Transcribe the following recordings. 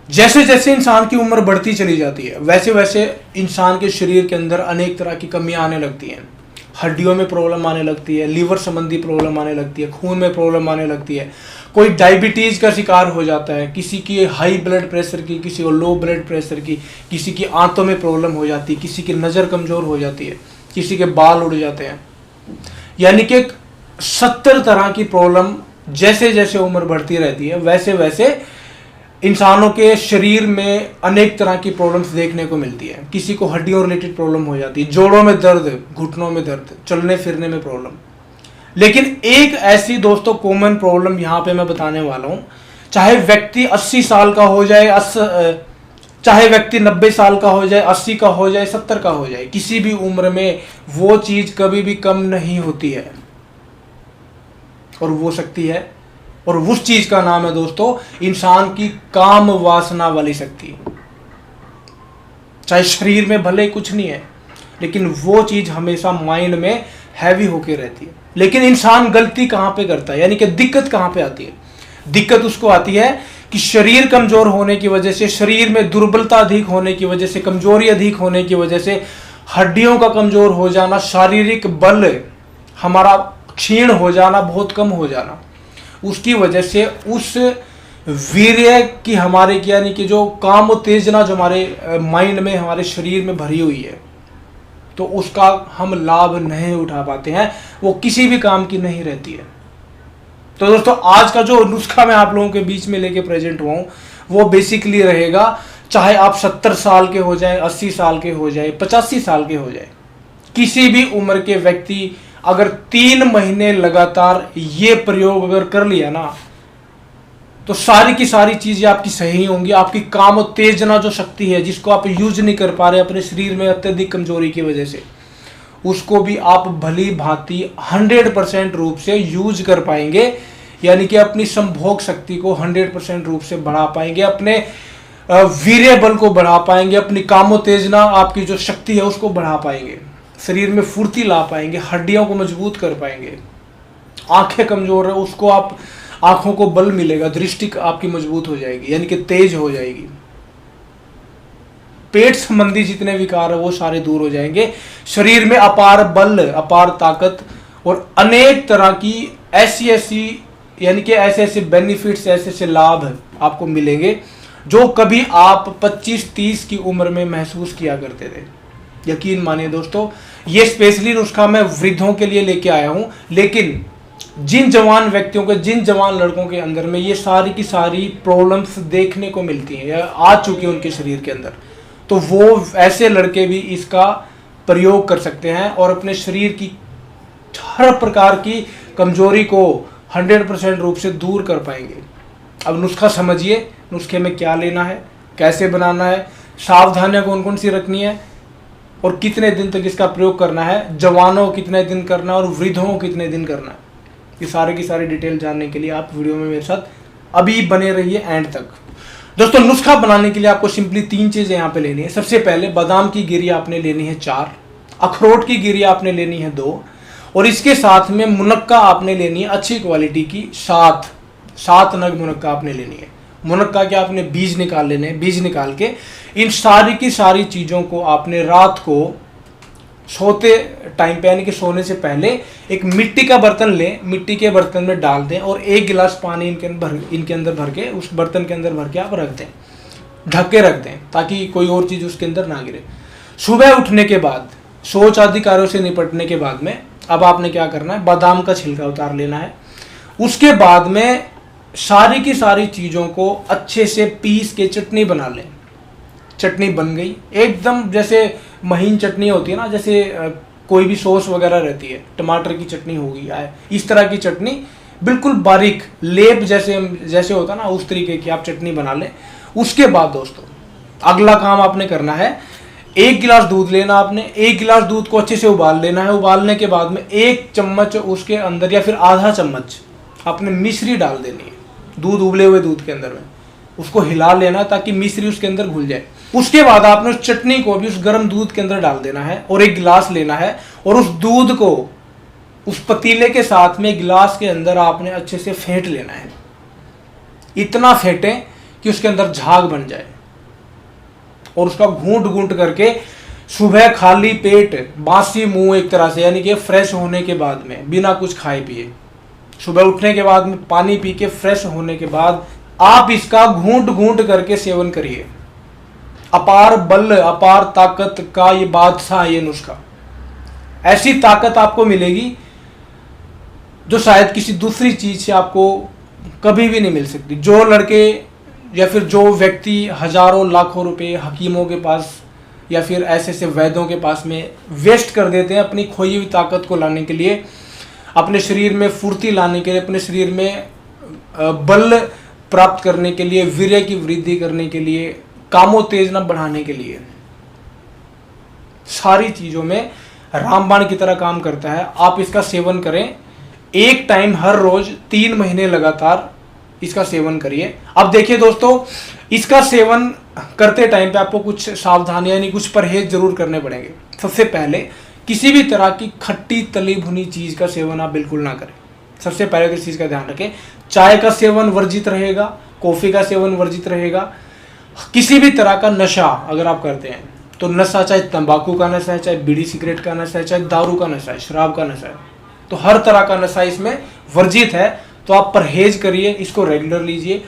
जैसे जैसे इंसान की उम्र बढ़ती चली जाती है वैसे वैसे इंसान के शरीर के अंदर अनेक तरह की कमियां आने लगती हैं। हड्डियों में प्रॉब्लम आने लगती है, लीवर संबंधी प्रॉब्लम आने लगती है, खून में प्रॉब्लम आने लगती है, कोई डायबिटीज़ का शिकार हो जाता है, किसी की हाई ब्लड प्रेशर की, किसी को लो ब्लड प्रेशर की, किसी की आंतों में प्रॉब्लम हो जाती है, किसी की नज़र कमज़ोर हो जाती है, किसी के बाल उड़ जाते हैं। यानी कि 70 तरह की प्रॉब्लम जैसे जैसे उम्र बढ़ती रहती है वैसे वैसे इंसानों के शरीर में अनेक तरह की प्रॉब्लम्स देखने को मिलती है। किसी को हड्डियों रिलेटेड प्रॉब्लम हो जाती है, जोड़ों में दर्द, घुटनों में दर्द, चलने फिरने में प्रॉब्लम। लेकिन एक ऐसी दोस्तों कॉमन प्रॉब्लम यहाँ पे मैं बताने वाला हूँ, चाहे व्यक्ति 80 साल का हो जाए, चाहे व्यक्ति 90 साल का हो जाए, 80 का हो जाए, 70 का हो जाए, किसी भी उम्र में वो चीज़ कभी भी कम नहीं होती है और वो शक्ति है। और उस चीज का नाम है दोस्तों इंसान की काम वासना वाली शक्ति। चाहे शरीर में भले कुछ नहीं है लेकिन वो चीज हमेशा माइंड में हैवी होके रहती है। लेकिन इंसान गलती कहां पे करता है, यानी कि दिक्कत कहां पे आती है? दिक्कत उसको आती है कि शरीर कमजोर होने की वजह से, शरीर में दुर्बलता अधिक होने की वजह से, कमजोरी अधिक होने की वजह से, हड्डियों का कमजोर हो जाना, शारीरिक बल हमारा क्षीण हो जाना, बहुत कम हो जाना, उसकी वजह से उस वीर्य की हमारे यानी कि जो काम उत्तेजना जो हमारे माइंड में, हमारे शरीर में भरी हुई है, तो उसका हम लाभ नहीं उठा पाते हैं, वो किसी भी काम की नहीं रहती है। तो दोस्तों आज का जो नुस्खा मैं आप लोगों के बीच में लेके प्रेजेंट हुआ हूं वो बेसिकली रहेगा, चाहे आप 70 साल के हो जाए, 80 साल के हो जाए, 85 साल के हो जाए, किसी भी उम्र के व्यक्ति अगर 3 महीने लगातार ये प्रयोग अगर कर लिया ना तो सारी की सारी चीजें आपकी सही होंगी। आपकी काम उत्तेजना जो शक्ति है जिसको आप यूज नहीं कर पा रहे अपने शरीर में अत्यधिक कमजोरी की वजह से, उसको भी आप भली भांति 100% रूप से यूज कर पाएंगे। यानी कि अपनी संभोग शक्ति को 100% रूप से बढ़ा पाएंगे, अपने वीर्य बल को बढ़ा पाएंगे, अपनी कामोत्तेजना आपकी जो शक्ति है उसको बढ़ा पाएंगे, शरीर में फुर्ती ला पाएंगे, हड्डियों को मजबूत कर पाएंगे। आंखें कमजोर है उसको आप आंखों को बल मिलेगा, दृष्टि आपकी मजबूत हो जाएगी, यानी कि तेज हो जाएगी। पेट संबंधी जितने विकार है वो सारे दूर हो जाएंगे। शरीर में अपार बल, अपार ताकत और अनेक तरह की ऐसी यानी कि ऐसे बेनिफिट्स, ऐसे लाभ आपको मिलेंगे जो कभी आप 25-30 की उम्र में महसूस किया करते थे। यकीन मानिए दोस्तों, ये स्पेशली नुस्खा मैं वृद्धों के लिए लेके आया हूं, लेकिन जिन जवान व्यक्तियों के, जिन जवान लड़कों के अंदर में ये सारी की सारी प्रॉब्लम्स देखने को मिलती हैं या आ चुकी हैं उनके शरीर के अंदर, तो वो ऐसे लड़के भी इसका प्रयोग कर सकते हैं और अपने शरीर की हर प्रकार की कमजोरी को 100% रूप से दूर कर पाएंगे। अब नुस्खा समझिए, नुस्खे में क्या लेना है, कैसे बनाना है, सावधानियां कौन कौन सी रखनी है और कितने दिन तक इसका प्रयोग करना है, जवानों को कितने दिन करना है और वृद्धों को कितने दिन करना है, ये सारे की सारी डिटेल जानने के लिए आप वीडियो में मेरे साथ अभी बने रहिए एंड तक। दोस्तों नुस्खा बनाने के लिए आपको सिंपली 3 चीजें यहाँ पे लेनी है। सबसे पहले बादाम की गिरी आपने लेनी है 4, अखरोट की गिरी आपने लेनी है 2 और इसके साथ में मुनक्का आपने लेनी है अच्छी क्वालिटी की 7 नग मुनक्का आपने लेनी है। मुनक्का के आपने बीज निकाल लेने हैं। बीज निकाल के इन सारी की सारी चीज़ों को आपने रात को सोते टाइम पे यानी कि सोने से पहले एक मिट्टी का बर्तन लें, मिट्टी के बर्तन में डाल दें और 1 गिलास पानी इनके अंदर भर के, उस बर्तन के अंदर भर के आप रख दें, ढक के रख दें ताकि कोई और चीज़ उसके अंदर ना गिरे। सुबह उठने के बाद, शौच आदि कार्यों से निपटने के बाद में अब आपने क्या करना है, बादाम का छिलका उतार लेना है। उसके बाद में सारी की सारी चीज़ों को अच्छे से पीस के चटनी बना लें। चटनी बन गई एकदम, जैसे महीन चटनी होती है ना, जैसे कोई भी सॉस वगैरह रहती है, टमाटर की चटनी होगी, इस तरह की चटनी बिल्कुल बारीक लेप जैसे होता है ना, उस तरीके की आप चटनी बना लें। उसके बाद दोस्तों अगला काम आपने करना है, 1 गिलास दूध लेना आपने। 1 गिलास दूध को अच्छे से उबाल लेना है। उबालने के बाद में 1 चम्मच उसके अंदर या फिर आधा चम्मच आपने मिश्री डाल देनी है। दूध, उबले हुए दूध के अंदर में उसको हिला लेना ताकि मिश्री उसके अंदर घुल जाए। उसके बाद आपने उस चटनी को भी उस गर्म दूध के अंदर डाल देना है और 1 गिलास लेना है और उस दूध को उस पतीले के साथ में गिलास के अंदर आपने अच्छे से फेंट लेना है। इतना फेंटें कि उसके अंदर झाग बन जाए, और उसका घूंट घूंट करके सुबह खाली पेट, बासी मुंह एक तरह से, यानी कि फ्रेश होने के बाद में, बिना कुछ खाए पिए, सुबह उठने के बाद में पानी पी के फ्रेश होने के बाद आप इसका घूंट घूंट करके सेवन करिए। अपार बल, अपार ताकत का ये बादशाह, ये नुस्खा, ऐसी ताकत आपको मिलेगी जो शायद किसी दूसरी चीज से आपको कभी भी नहीं मिल सकती। जो लड़के या फिर जो व्यक्ति हजारों लाखों रुपए हकीमों के पास या फिर ऐसे ऐसे वैद्यों के पास में वेस्ट कर देते हैं अपनी खोई हुई ताकत को लाने के लिए, अपने शरीर में फुर्ती लाने के लिए, अपने शरीर में बल प्राप्त करने के लिए, वीर्य की वृद्धि करने के लिए, कामोत्तेजना बढ़ाने के लिए, सारी चीजों में रामबाण की तरह काम करता है। आप इसका सेवन करें, एक टाइम हर रोज 3 महीने लगातार इसका सेवन करिए। अब देखिए दोस्तों, इसका सेवन करते टाइम पे आपको कुछ सावधानियां यानी कुछ परहेज जरूर करने पड़ेंगे। सबसे पहले, किसी भी तरह की खट्टी तली भुनी चीज का सेवन आप बिल्कुल ना करें। सबसे पहले तो इस चीज का ध्यान रखें, चाय का सेवन वर्जित रहेगा, कॉफी का सेवन वर्जित रहेगा। किसी भी तरह का नशा अगर आप करते हैं तो नशा, चाहे तंबाकू का नशा है, चाहे बीड़ी सिगरेट का नशा है, चाहे दारू का नशा है, शराब का नशा है, तो हर तरह का नशा इसमें वर्जित है। तो आप परहेज करिए, इसको रेगुलर लीजिए।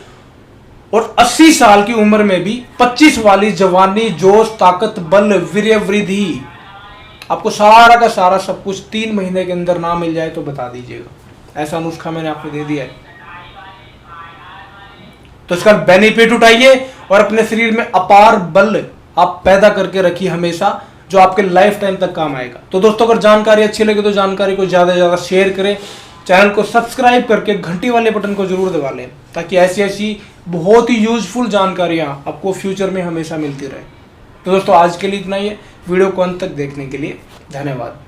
और 80 साल की उम्र में भी 25 वाली जवानी, जोश, ताकत, बल, वीर्य वृद्धि, आपको सारा का सारा सब कुछ 3 महीने के अंदर ना मिल जाए तो बता दीजिएगा। ऐसा नुस्खा मैंने आपको दे दिया है, तो इसका बेनिफिट उठाइए और अपने शरीर में अपार बल आप पैदा करके रखिए हमेशा, जो आपके लाइफ टाइम तक काम आएगा। तो दोस्तों, अगर जानकारी अच्छी लगे तो जानकारी को ज्यादा से ज्यादा शेयर करें, चैनल को सब्सक्राइब करके घंटी वाले बटन को जरूर दबा लें, ताकि ऐसी ऐसी बहुत ही यूजफुल जानकारियां आपको फ्यूचर में हमेशा मिलती रहे। तो दोस्तों, आज के लिए इतना ही है। वीडियो को अंत तक देखने के लिए धन्यवाद।